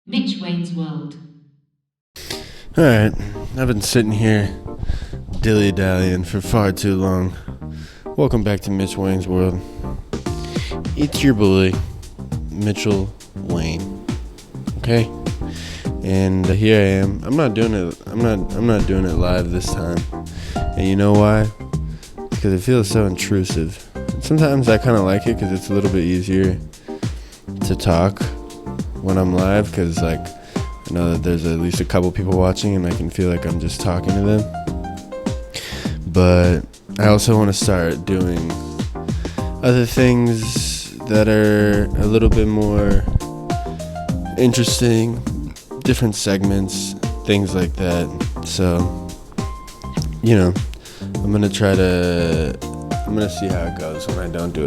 Mitch Wayne's World. Alright, I've been sitting here dilly-dallying for far too long. Welcome back to Mitch Wayne's World. It's your boy, Mitchell Wayne. Okay? And here I am. I'm not doing it live this time. And you know why? Because it feels so intrusive. Sometimes I kind of like it because it's a little bit easier to talk when I'm live, because I know that there's at least a couple people watching and I can feel like I'm just talking to them. But I also want to start doing other things that are a little bit more interesting, different segments, things like that. So, I'm going to see how it goes when I don't do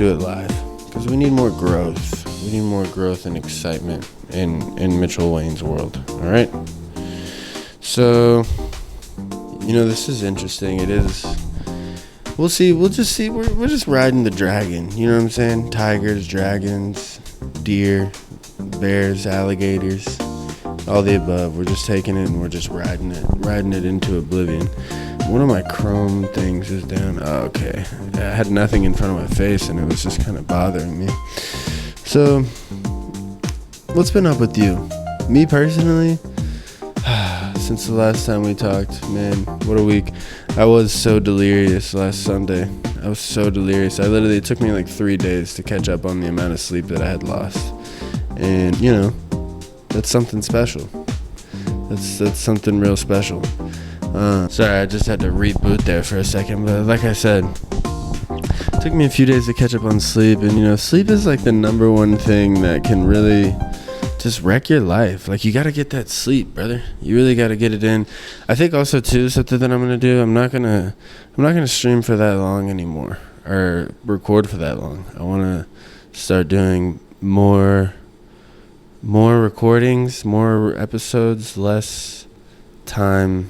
it live. Because we need more growth. We need more growth and excitement in Mitchell Wayne's world. All right. So, this is interesting. It is. We'll see. We'll just see. We're just riding the dragon. You know what I'm saying? Tigers, dragons, deer, bears, alligators, all the above. We're just taking it and we're just riding it into oblivion. One of my Chrome things is down. Oh, okay. I had nothing in front of my face and it was just kind of bothering me. So, what's been up with you? Me personally, since the last time we talked, man, what a week. I was so delirious last Sunday. I was so delirious. It took me like 3 days to catch up on the amount of sleep that I had lost. And, that's something special. That's something real special. Sorry, I just had to reboot there for a second, but like I said, it took me a few days to catch up on sleep, and sleep is like the number one thing that can really just wreck your life. Like, you gotta get that sleep, brother. You really gotta get it in. I think also too, something that I'm gonna do, I'm not gonna stream for that long anymore, or record for that long. I wanna start doing more recordings, more episodes, less time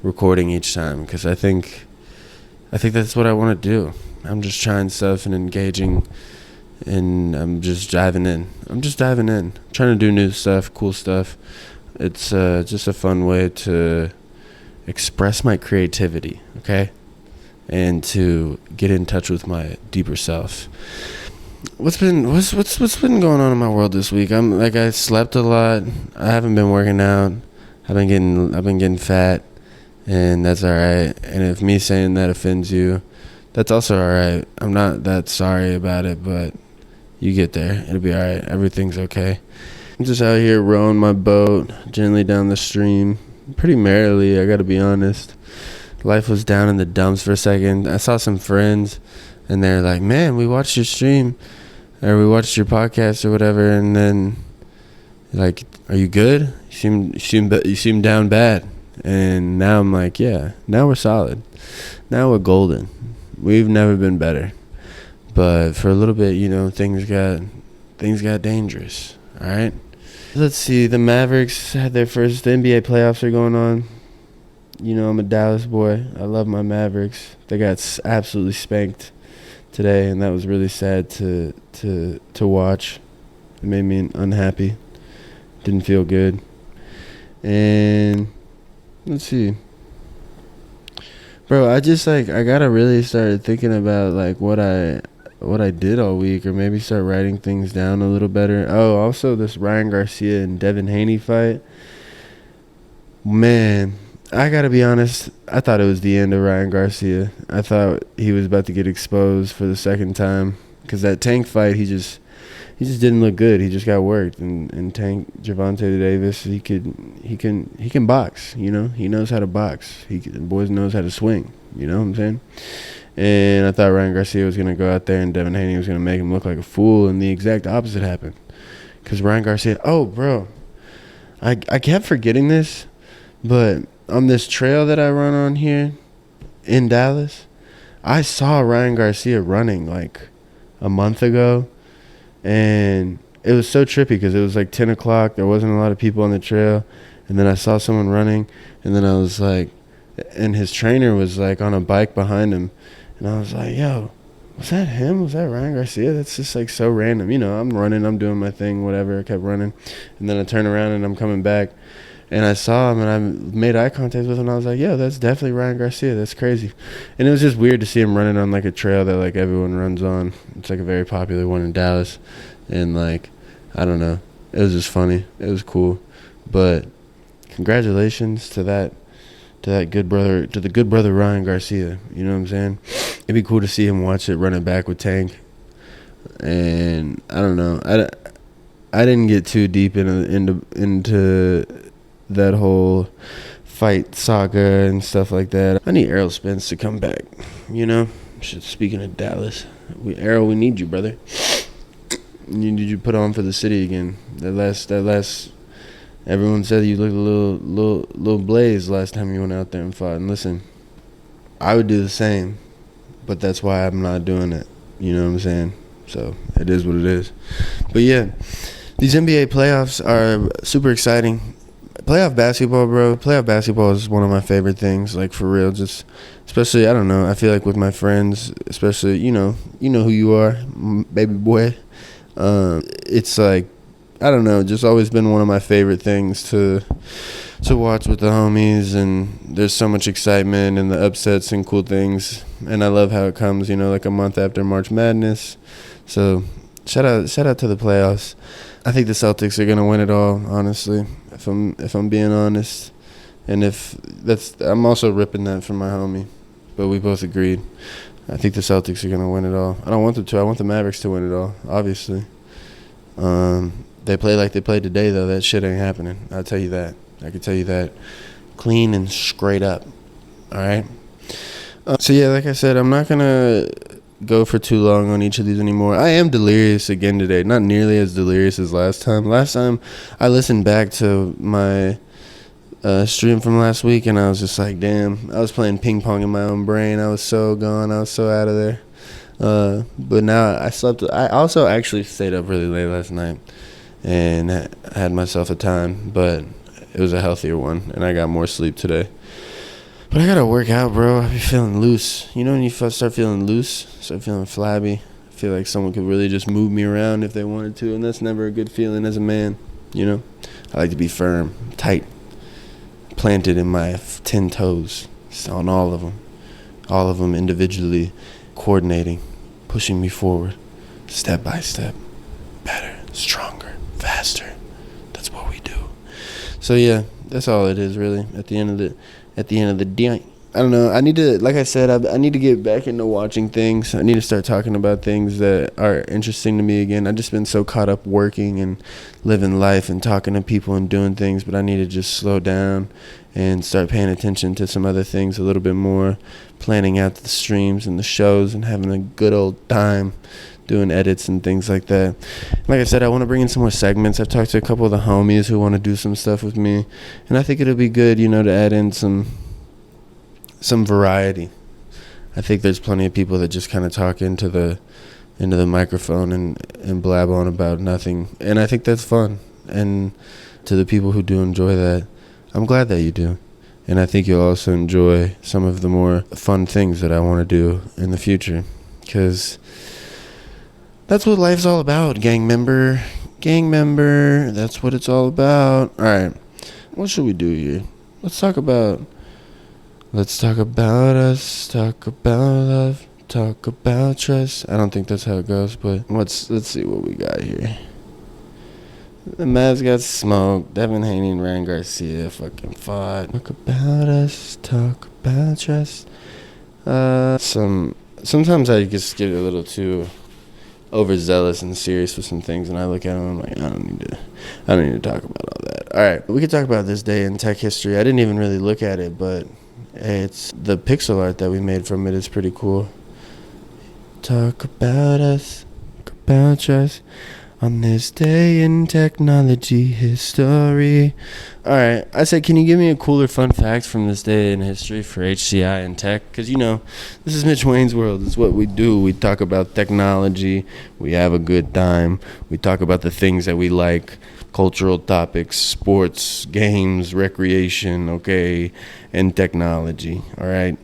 recording each time, because I think that's what I want to do. I'm just trying stuff and engaging, and I'm just diving in. Trying to do new stuff, cool stuff. It's just a fun way to express my creativity, okay? And to get in touch with my deeper self. What's been going on in my world this week? I slept a lot. I haven't been working out. I've been getting fat. And that's alright. And if me saying that offends you, that's also alright. I'm not that sorry about it, but you get there. It'll be alright. Everything's okay. I'm just out here rowing my boat gently down the stream. Pretty merrily, I gotta be honest. Life was down in the dumps for a second. I saw some friends, and they're like, man, we watched your stream, or we watched your podcast or whatever, and then, like, are you good? You seem down bad. And now I'm like, yeah, now we're solid. Now we're golden. We've never been better. But for a little bit, things got dangerous. All right. Let's see. The Mavericks had the NBA playoffs are going on. I'm a Dallas boy. I love my Mavericks. They got absolutely spanked today, and that was really sad to watch. It made me unhappy. Didn't feel good. And let's see. Bro, I gotta really start thinking about what I did all week, or maybe start writing things down a little better. Oh, also this Ryan Garcia and Devin Haney fight. Man, I gotta be honest, I thought it was the end of Ryan Garcia. I thought he was about to get exposed for the second time, because that Tank fight, he just didn't look good. He just got worked. And Tank Gervonta Davis, he can box. He knows how to box. The boys knows how to swing. You know what I'm saying? And I thought Ryan Garcia was gonna go out there and Devin Haney was gonna make him look like a fool, and the exact opposite happened. Because Ryan Garcia, oh bro, I kept forgetting this, but on this trail that I run on here in Dallas, I saw Ryan Garcia running like a month ago. And it was so trippy because it was like 10 o'clock. There wasn't a lot of people on the trail. And then I saw someone running. And then I was like, and his trainer was like on a bike behind him. And I was like, yo, was that him? Was that Ryan Garcia? That's just like so random. You know, I'm running, I'm doing my thing, whatever. I kept running. And then I turn around and I'm coming back. And I saw him and I made eye contact with him. And I was like, yo, that's definitely Ryan Garcia. That's crazy. And it was just weird to see him running on like a trail that like everyone runs on. It's like a very popular one in Dallas. And like, I don't know. It was just funny. It was cool. But congratulations to the good brother Ryan Garcia. You know what I'm saying? It'd be cool to see him watch it running back with Tank. And I don't know. I didn't get too deep into that whole fight saga and stuff like that. I need Errol Spence to come back. You know? Speaking of Dallas, Errol, we need you, brother. You need you put on for the city again. That last. Everyone said you looked a little blazed last time you went out there and fought. And listen, I would do the same, but that's why I'm not doing it. You know what I'm saying? So it is what it is. But yeah, these NBA playoffs are super exciting. Playoff basketball, bro. Playoff basketball is one of my favorite things. Like for real, just especially I don't know. I feel like with my friends, especially you know who you are, baby boy. It's like. I don't know, just always been one of my favorite things to watch with the homies, and there's so much excitement and the upsets and cool things, and I love how it comes, you know, like a month after March Madness. So shout out to the playoffs. I think the Celtics are gonna win it all, honestly, if I'm being honest. And I'm also ripping that from my homie, but we both agreed. I think the Celtics are gonna win it all. I don't want them to. I want the Mavericks to win it all, obviously. They play like they played today, though. That shit ain't happening. I'll tell you that. I can tell you that. Clean and straight up. All right? So, yeah, like I said, I'm not going to go for too long on each of these anymore. I am delirious again today. Not nearly as delirious as last time. Last time, I listened back to my stream from last week, and I was just like, damn. I was playing ping pong in my own brain. I was so gone. I was so out of there. But now I slept. I also actually stayed up really late last night. And had myself a time, but it was a healthier one, and I got more sleep today. But I gotta work out, bro. I be feeling loose. You know when you start feeling loose, start feeling flabby, I feel like someone could really just move me around if they wanted to, and that's never a good feeling as a man, you know? I like to be firm, tight, planted in my 10 toes, on all of them individually, coordinating, pushing me forward, step by step, better, stronger. Faster. That's what we do. So yeah, that's all it is really. At the end of the day, I don't know. I need to, like I said, I need to get back into watching things. I need to start talking about things that are interesting to me again. I've just been so caught up working and living life and talking to people and doing things, but I need to just slow down and start paying attention to some other things a little bit more, planning out the streams and the shows and having a good old time. Doing edits and things like that. Like I said, I want to bring in some more segments. I've talked to a couple of the homies who want to do some stuff with me, and I think it'll be good, you know, to add in some variety. I think there's plenty of people that just kind of talk into the microphone and blab on about nothing, and I think that's fun. And to the people who do enjoy that, I'm glad that you do. And I think you'll also enjoy some of the more fun things that I want to do in the future, because that's what life's all about, gang member. That's what it's all about. All right, what should we do here? Let's talk about us. Talk about love. Talk about trust. I don't think that's how it goes, but let's see what we got here. The Mavs got smoked. Devin Haney and Ryan Garcia fucking fought. Talk about us. Talk about trust. Sometimes I just get a little too overzealous and serious with some things, and I look at them and I'm like, I don't need to talk about all that. All right, we could talk about this day in tech history. I didn't even really look at it, but it's the pixel art that we made from it is pretty cool. Talk about us, talk about us on this day in technology history. All right, I said, can you give me a cooler fun fact from this day in history for HCI and tech? Because, you know, this is Mitch Wayne's world. It's what we do. We talk about technology. We have a good time. We talk about the things that we like, cultural topics, sports, games, recreation, okay, and technology, all right?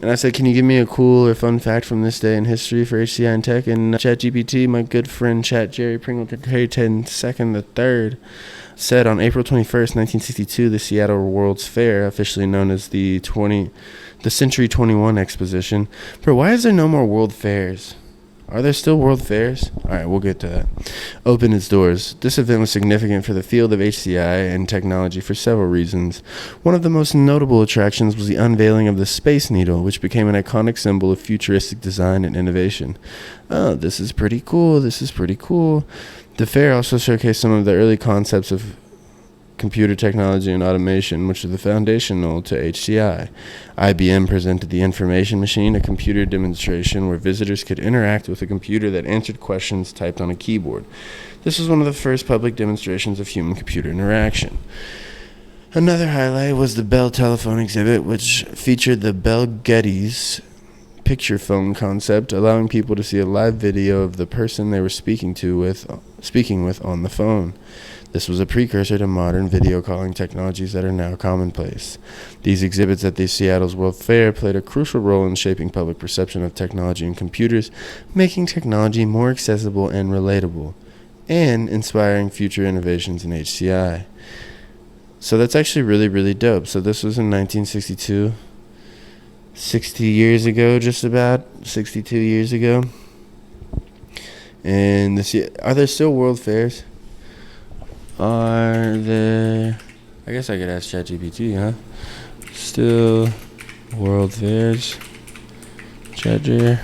And I said, can you give me a cool or fun fact from this day in history for HCI and tech? And ChatGPT, my good friend Chat Jerry Pringleton Terry 10-2 the third, said on April 21st, 1962, the Seattle World's Fair, officially known as the Century 21 Exposition. Bro, why is there no more World Fairs? Are there still World Fairs? All right, we'll get to that. Opened its doors. This event was significant for the field of HCI and technology for several reasons. One of the most notable attractions was the unveiling of the Space Needle, which became an iconic symbol of futuristic design and innovation. Oh, this is pretty cool. This is pretty cool. The fair also showcased some of the early concepts of computer technology and automation, which are the foundational to HCI. IBM presented the Information Machine, a computer demonstration where visitors could interact with a computer that answered questions typed on a keyboard. This was one of the first public demonstrations of human-computer interaction. Another highlight was the Bell telephone exhibit, which featured the Bell Geddes picture phone concept, allowing people to see a live video of the person they were speaking with on the phone. This was a precursor to modern video calling technologies that are now commonplace. These exhibits at the Seattle's World Fair played a crucial role in shaping public perception of technology and computers, making technology more accessible and relatable, and inspiring future innovations in HCI. So that's actually really, really dope. So this was in 1962, 60 years ago, just about 62 years ago. And are there still World Fairs? Are there... I guess I could ask ChatGPT, huh? Still World Fairs? ChatGPT.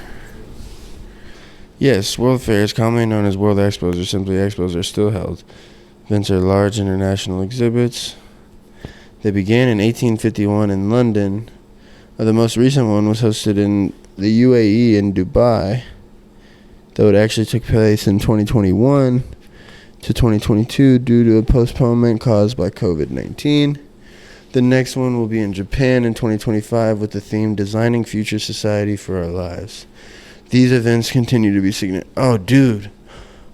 Yes, World Fairs, commonly known as World Expos or simply Expos, are still held. Events are large international exhibits. They began in 1851 in London. The most recent one was hosted in the UAE in Dubai, though it actually took place in 2021 to 2022 due to a postponement caused by COVID-19. The next one will be in Japan in 2025 with the theme Designing Future Society for Our Lives. These events continue to be significant. Oh, dude.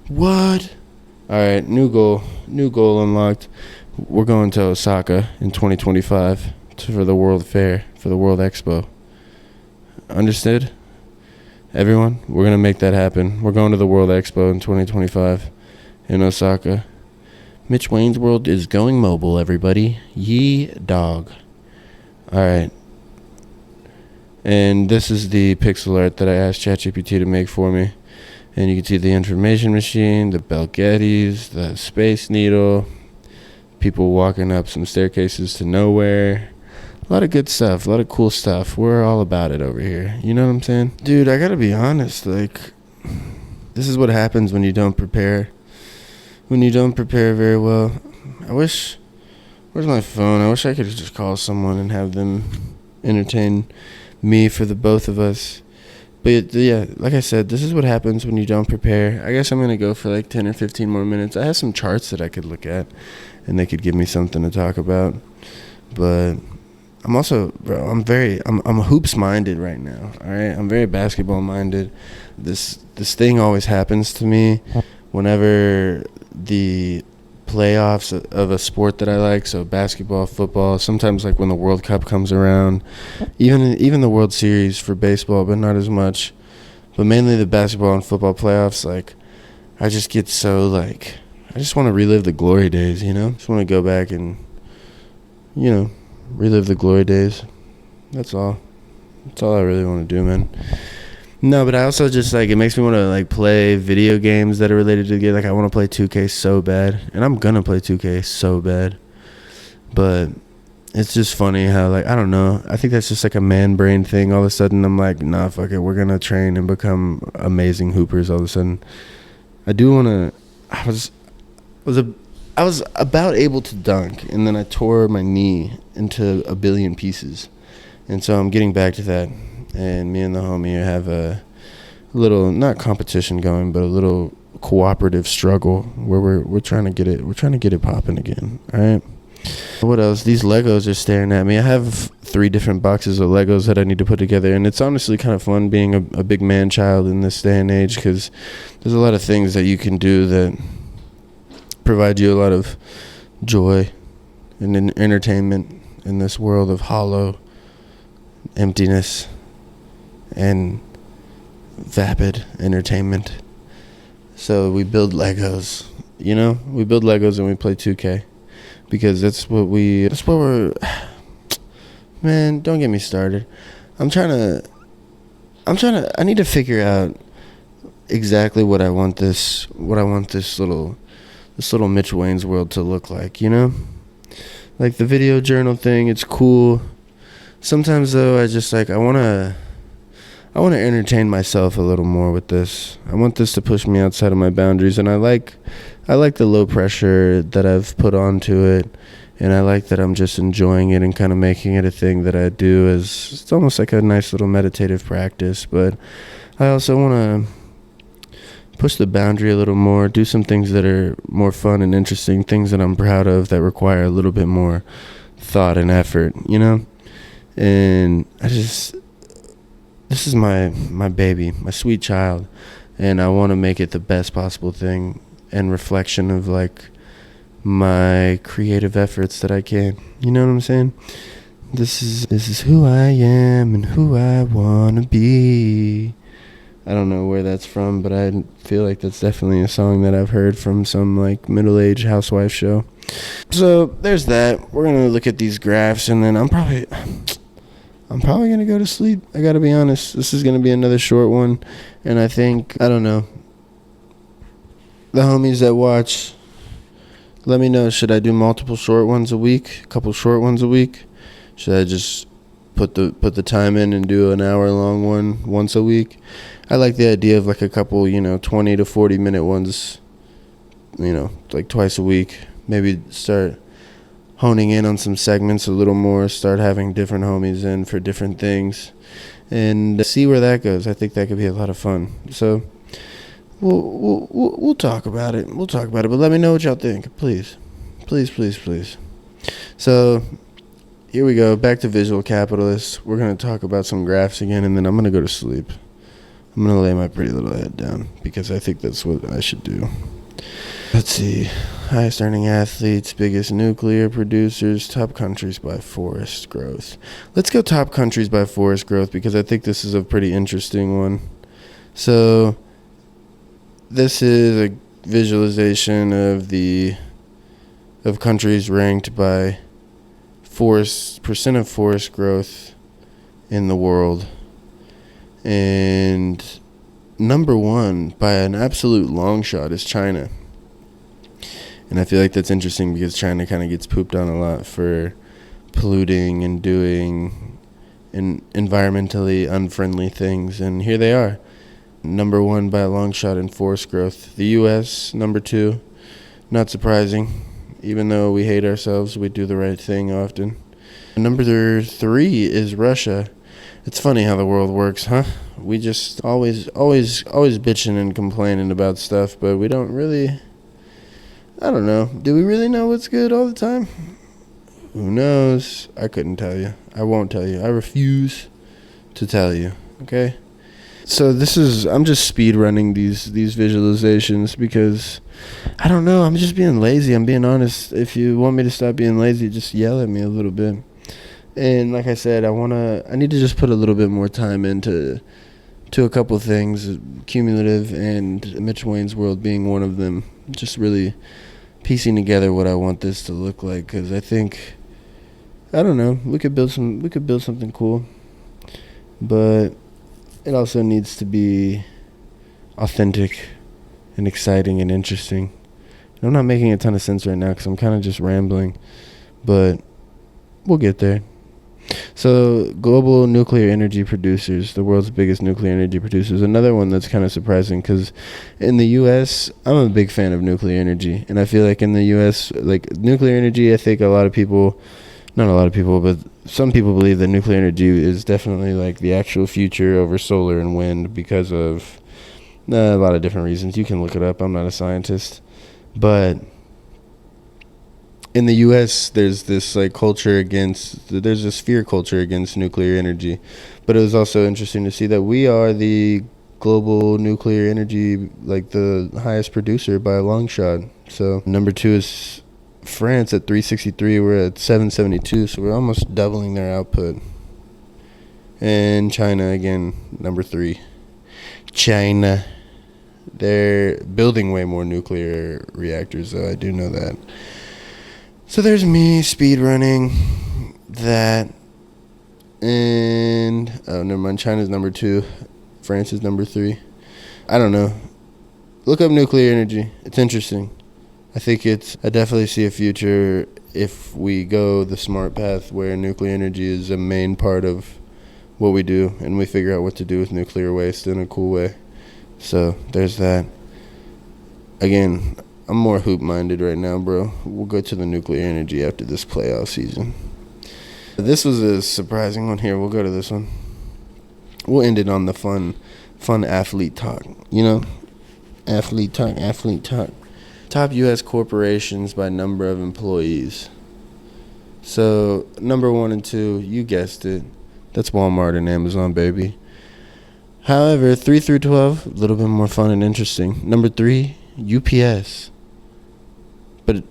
What? All right, new goal unlocked. We're going to Osaka in 2025 for the World Fair, for the World Expo. Understood? Everyone, we're going to make that happen. We're going to the World Expo in 2025 in Osaka. Mitch Wayne's World is going mobile, everybody. Yee dog. All right. And this is the pixel art that I asked ChatGPT to make for me. And you can see the Information Machine, the Bell Geddes, the Space Needle, people walking up some staircases to nowhere. A lot of good stuff, a lot of cool stuff. We're all about it over here. You know what I'm saying? Dude, I gotta be honest, like, this is what happens when you don't prepare. When you don't prepare very well. Where's my phone? I wish I could just call someone and have them entertain me for the both of us. But yeah, like I said, this is what happens when you don't prepare. I guess I'm going to go for like 10 or 15 more minutes. I have some charts that I could look at, and they could give me something to talk about. But I'm also, bro, I'm hoops minded right now. All right, I'm very basketball minded. This thing always happens to me whenever the playoffs of a sport that I like, so basketball, football, sometimes like when the World Cup comes around, even the World Series for baseball, but not as much. But mainly the basketball and football playoffs, like, I just get so, like, I just want to relive the glory days, you know? Just want to go back and, you know, relive the glory days. That's all. That's all I really want to do, man. No, but I also just, like, it makes me want to, like, play video games that are related to the game. Like, I want to play 2K so bad. And I'm going to play 2K so bad. But it's just funny how, like, I don't know. I think that's just, like, a man brain thing. All of a sudden, I'm like, nah, fuck it. We're going to train and become amazing hoopers all of a sudden. I do want to... I was about able to dunk, and then I tore my knee into a billion pieces. And so I'm getting back to that. And me and the homie have a little, not competition going, but a little cooperative struggle where we're trying to get it popping again. All right. What else? These Legos are staring at me. I have 3 different boxes of Legos that I need to put together, and it's honestly kind of fun being a big man child in this day and age, because there's a lot of things that you can do that provide you a lot of joy and entertainment in this world of hollow emptiness. and vapid entertainment. So we build Legos, we build Legos and we play 2K because that's what we're, man, don't get me started. I need to figure out exactly what I want this little Mitch Wayne's world to look like, Like the video journal thing, it's cool. Sometimes though, I want to entertain myself a little more with this. I want this to push me outside of my boundaries, and I like the low pressure that I've put onto it, and I like that I'm just enjoying it and kind of making it a thing that I do. It's almost like a nice little meditative practice, but I also want to push the boundary a little more, do some things that are more fun and interesting, things that I'm proud of that require a little bit more thought and effort, And this is my baby, my sweet child, and I want to make it the best possible thing and reflection of like my creative efforts that I can. You know what I'm saying? This is who I am and who I want to be. I don't know where that's from, but I feel like that's definitely a song that I've heard from some like middle-aged housewife show. So there's that. We're gonna look at these graphs, and then I'm probably gonna go to sleep. I gotta be honest. This is gonna be another short one, and I don't know. The homies that watch, let me know. Should I do multiple short ones a week? A couple short ones a week? Should I just put the time in and do an hour-long one once a week? I like the idea of like a couple, 20 to 40 minute ones, like twice a week. Maybe start honing in on some segments a little more, start having different homies in for different things, and see where that goes. I think that could be a lot of fun. So we'll talk about it. But let me know what y'all think, please. So here we go, back to Visual Capitalists. We're going to talk about some graphs again, and then I'm going to go to sleep. I'm going to lay my pretty little head down because I think that's what I should do. Let's see. Highest earning athletes, biggest nuclear producers, top countries by forest growth. Let's go top countries by forest growth because I think this is a pretty interesting one. So this is a visualization of countries ranked by percent of forest growth in the world. And number one, by an absolute long shot, is China. And I feel like that's interesting because China kind of gets pooped on a lot for polluting and doing environmentally unfriendly things. And here they are, number one by a long shot in forest growth. The U.S., number two. Not surprising. Even though we hate ourselves, we do the right thing often. Number three is Russia. It's funny how the world works, huh? We just always bitching and complaining about stuff, but we don't really, I don't know. Do we really know what's good all the time? Who knows? I couldn't tell you. I won't tell you. I refuse to tell you, okay? So I'm just speed running these visualizations because I don't know. I'm just being lazy. I'm being honest. If you want me to stop being lazy, just yell at me a little bit. And like I said, I need to just put a little bit more time into a couple things, cumulative and Mitch Wayne's world being one of them. Just really piecing together what I want this to look like, because I think, I don't know, we could build something cool, but it also needs to be authentic and exciting and interesting. And I'm not making a ton of sense right now because I'm kind of just rambling, but we'll get there. So, global nuclear energy producers, the world's biggest nuclear energy producers. Another one that's kind of surprising because in the U.S., I'm a big fan of nuclear energy. And I feel like in the U.S., like nuclear energy, I think not a lot of people, but some people believe that nuclear energy is definitely like the actual future over solar and wind because of a lot of different reasons. You can look it up. I'm not a scientist. But in the U.S., there's this fear culture against nuclear energy. But it was also interesting to see that we are the global nuclear energy, like the highest producer by a long shot. So number two is France at 363. We're at 772, so we're almost doubling their output. And China, again, number 3. China. They're building way more nuclear reactors, though. I do know that. So there's me speed running that. And, oh, never mind. China's number 2. France is number 3. I don't know. Look up nuclear energy. It's interesting. I definitely see a future if we go the smart path where nuclear energy is a main part of what we do, and we figure out what to do with nuclear waste in a cool way. So there's that. Again, I'm more hoop-minded right now, bro. We'll go to the nuclear energy after this playoff season. This was a surprising one here. We'll go to this one. We'll end it on the fun athlete talk, you know? Athlete talk. Top U.S. corporations by number of employees. So, number 1 and 2, you guessed it. That's Walmart and Amazon, baby. However, 3 through 12, a little bit more fun and interesting. Number 3, UPS. But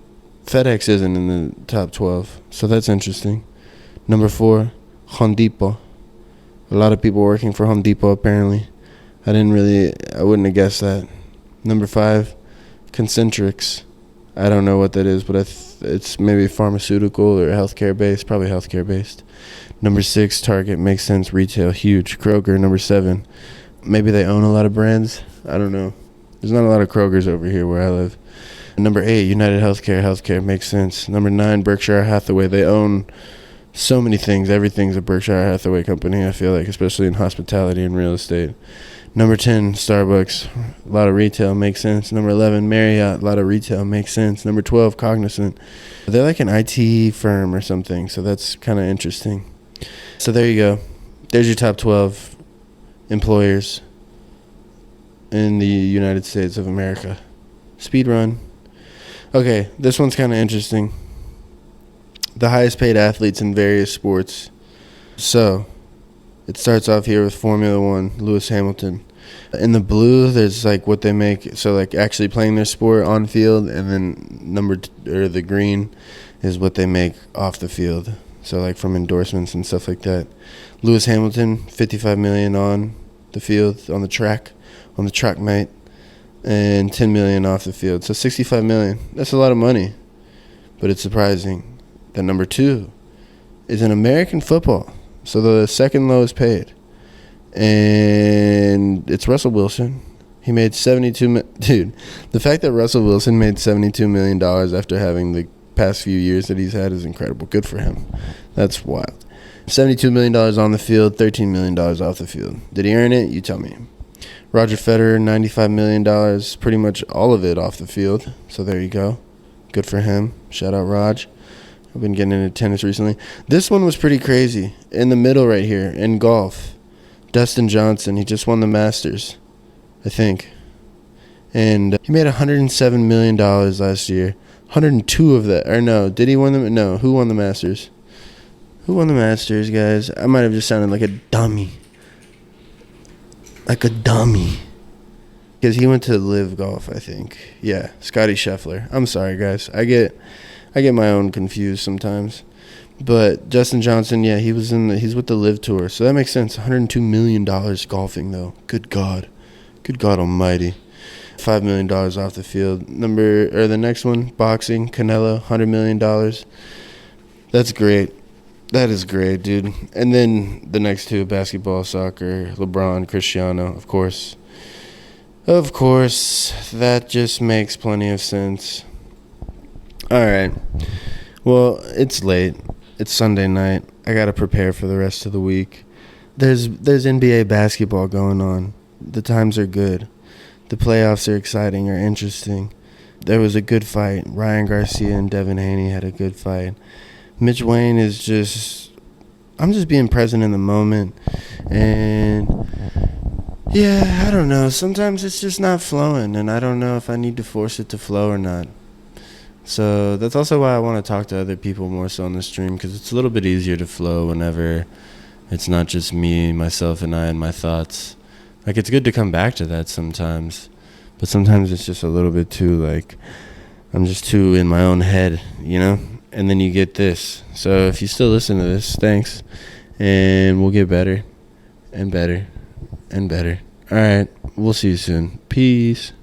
FedEx isn't in the top 12, so that's interesting. Number 4, Home Depot. A lot of people working for Home Depot, apparently. I wouldn't have guessed that. Number 5, Concentrix. I don't know what that is, but it's maybe pharmaceutical or healthcare based. Probably healthcare based. Number 6, Target. Makes sense. Retail. Huge. Kroger. Number 7. Maybe they own a lot of brands. I don't know. There's not a lot of Krogers over here where I live. Number 8, United Healthcare. Healthcare. Makes sense. Number 9, Berkshire Hathaway. They own so many things. Everything's a Berkshire Hathaway company, I feel like, especially in hospitality and real estate. Number 10, Starbucks. A lot of retail. Makes sense. Number 11, Marriott. A lot of retail. Makes sense. Number 12, Cognizant. They're like an IT firm or something, so that's kind of interesting. So there you go. There's your top 12 employers in the United States of America. Speed run. Okay, this one's kind of interesting. The highest paid athletes in various sports. So it starts off here with Formula One, Lewis Hamilton. In the blue, there's like what they make, so like actually playing their sport on field, and then the green is what they make off the field. So like from endorsements and stuff like that. Lewis Hamilton, $55 million on the field, on the track mate, and $10 million off the field. So $65 million. That's a lot of money, but it's surprising that number 2 is in American football. So the second lowest paid. And it's Russell Wilson. He made Dude, the fact that Russell Wilson made $72 million after having the past few years that he's had is incredible. Good for him. That's wild. $72 million on the field, $13 million off the field. Did he earn it? You tell me. Roger Federer, $95 million, pretty much all of it off the field. So there you go. Good for him. Shout out Raj. I've been getting into tennis recently. This one was pretty crazy. In the middle right here, in golf, Dustin Johnson, he just won the Masters, I think. And he made $107 million last year. 102 of that. Or no, did he win them? No, who won the Masters? Who won the Masters, guys? I might have just sounded like a dummy. Like a dummy. Because he went to Live Golf, I think. Yeah, Scotty Scheffler. I'm sorry, guys. I get my own confused sometimes. But Justin Johnson, yeah, he's with the Live Tour. So that makes sense. $102 million golfing, though. Good God. Good God almighty. $5 million off the field. The next one, boxing, Canelo, $100 million. That's great. That is great, dude. And then the next two, basketball, soccer, LeBron, Cristiano, of course. Of course, that just makes plenty of sense. All right. Well, it's late. It's Sunday night. I got to prepare for the rest of the week. There's NBA basketball going on. The times are good. The playoffs are exciting or interesting. There was a good fight. Ryan Garcia and Devin Haney had a good fight. Mitch Wayne is just... I'm just being present in the moment. And... yeah, I don't know. Sometimes it's just not flowing, and I don't know if I need to force it to flow or not. So that's also why I want to talk to other people more so on the stream, because it's a little bit easier to flow whenever it's not just me, myself, and I and my thoughts. Like, it's good to come back to that sometimes, but sometimes it's just a little bit too, like, I'm just too in my own head, you know? And then you get this. So if you still listen to this, thanks, and we'll get better. and better and better. All right. We'll see you soon. Peace.